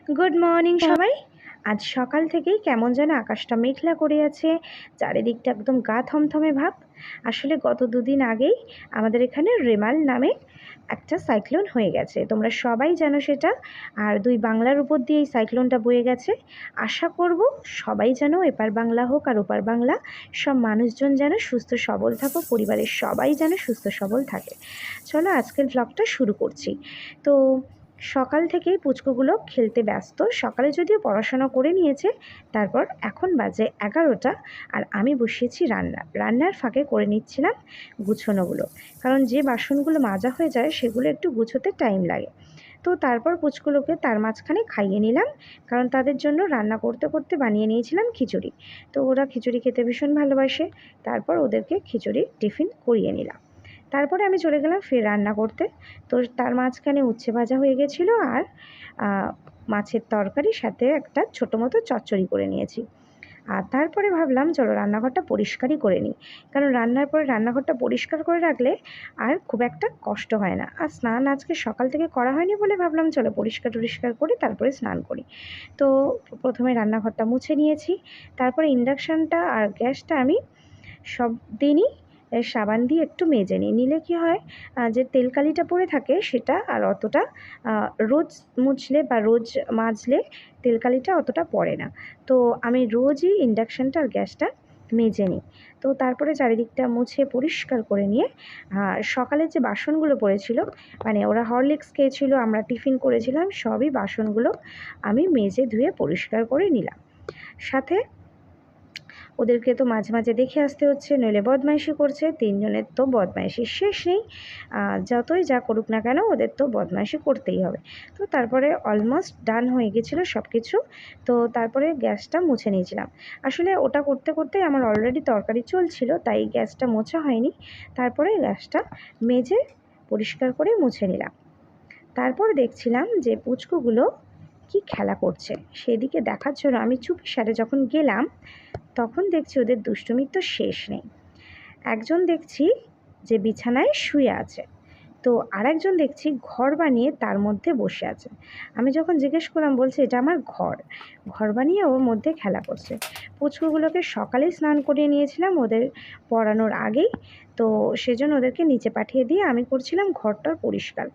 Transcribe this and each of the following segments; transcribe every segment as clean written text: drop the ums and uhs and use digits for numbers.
Good morning সবাই। আজ সকাল থেকেই কেমন যেন আকাশটা মেঘলা করে আছে, চারিদিকটা একদম গা থমথমে ভাব। আসলে গত দুদিন আগেই আমাদের এখানে রেমাল নামে একটা সাইক্লোন হয়ে গেছে, তোমরা সবাই জানো সেটা। আর দুই বাংলার উপর দিয়ে এই সাইক্লোনটা বয়ে গেছে। আশা করব সবাই যেন এপার বাংলা হোক আর ওপার বাংলা সব মানুষজন যেন সুস্থ সবল থাকো, পরিবারের সবাই যেন সুস্থ সবল থাকে। চলো আজকের ব্লগটা শুরু করছি। তো সকাল থেকেই পুচকুগুলো খেলতে ব্যস্ত, সকালে যদিও পড়াশোনা করে নিয়েছে। তারপর এখন বাজে 11টা, আর আমি বসিয়েছি রান্নার ফাঁকে করে নিচ্ছিলাম গুছোনোগুলো, কারণ যে বাসনগুলো মাজা হয়ে যায় সেগুলো একটু গুছোতে টাইম লাগে। তো তারপর পুচকুলোকে তার মাঝখানে খাইয়ে নিলাম, কারণ তাদের জন্য রান্না করতে করতে বানিয়ে নিয়েছিলাম খিচুড়ি। তো ওরা খিচুড়ি খেতে ভীষণ ভালোবাসে। তারপর ওদেরকে খিচুড়ির টিফিন করিয়ে নিলাম। তারপরে আমি চলে গেলাম ফের রান্না করতে। তো তার মাঝখানে উচ্ছে ভাজা হয়ে গেছিলো, আর মাছের তরকারির সাথে একটা ছোটো মতো চচ্চড়ি করে নিয়েছি। আর তারপরে ভাবলাম চলো রান্নাঘরটা পরিষ্কারই করে নিই, কারণ রান্নার পরে রান্নাঘরটা পরিষ্কার করে রাখলে আর খুব একটা কষ্ট হয় না। আর স্নান আজকে সকাল থেকে করা হয়নি বলে ভাবলাম চলো পরিষ্কার টরিষ্কার করে তারপরে স্নান করি। তো প্রথমে রান্নাঘরটা মুছে নিয়েছি। তারপরে ইন্ডাকশানটা আর গ্যাসটা আমি সব দিনই সাবান দিয়ে একটু মেজে নিই, নিলে কি হয় যে তেলকালিটা পড়ে থাকে সেটা আর অতটা রোজ মুছলে বা রোজ মাজলে তেলকালিটা অতটা পড়ে না। তো আমি রোজই ইন্ডাকশানটা আর গ্যাসটা মেজে নিই। তো তারপরে চারিদিকটা মুছে পরিষ্কার করে নিয়ে সকালে যে বাসনগুলো পড়েছিল, মানে ওরা হরলিক্স খেয়েছিল, আমরা টিফিন করেছিলাম, সবই বাসনগুলো আমি মেজে ধুয়ে পরিষ্কার করে নিলাম। সাথে ওদেরকে তো মাঝে মাঝে দেখে আসতে হচ্ছে, নইলে বদমাইশি করছে। তিনজনের তো বদমাইশির শেষ নেই, যতই যা করুক না কেন ওদের তো বদমাইশি করতেই হবে। তো তারপরে অলমোস্ট ডান হয়ে গেছিলো সব কিছু। তো তারপরে গ্যাসটা মুছে নিয়েছিলাম। আসলে ওটা করতে করতেই আমার অলরেডি তরকারি চলছিল, তাই গ্যাসটা মোছা হয়নি। তারপরে গ্যাসটা মেজে পরিষ্কার করে মুছে নিলাম। তারপর দেখছিলাম যে পুচকুগুলো কি খেলা করছে, সেদিকে দেখার জন্য আমি চুপিসারে যখন গেলাম, তখন দেখছি ওদের দুষ্টুমির তো শেষ নেই। একজন দেখছি যে বিছানায় শুয়ে আছে, তো আরেকজন দেখছি ঘর বানিয়ে তার মধ্যে বসে আছে। আমি যখন জিজ্ঞেস করলাম, বলছে এটা আমার ঘর বানিয়ে ওর মধ্যে খেলা করছে। পুচকুগুলোকে সকালেই স্নান করিয়ে নিয়েছিলাম ওদের পড়ানোর আগেই, তো সেজন্য ওদেরকে নিচে পাঠিয়ে দিয়ে আমি করছিলাম ঘরটার পরিষ্কার।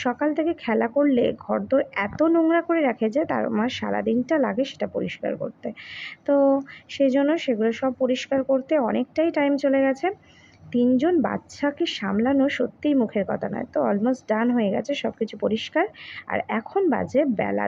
সকাল থেকে খেলা করলে ঘরদোর এত নোংরা করে রাখে যে তার আমার সারাদিনটা লাগে সেটা পরিষ্কার করতে। তো সেই জন্য সেগুলো সব পরিষ্কার করতে অনেকটাই টাইম চলে গেছে। তিনজন বাচ্চাকে সামলানো সত্যিই মুখের কথা নয়। তো অলমোস্ট ডান হয়ে গেছে সব কিছু পরিষ্কার। আর এখন বাজে বেলা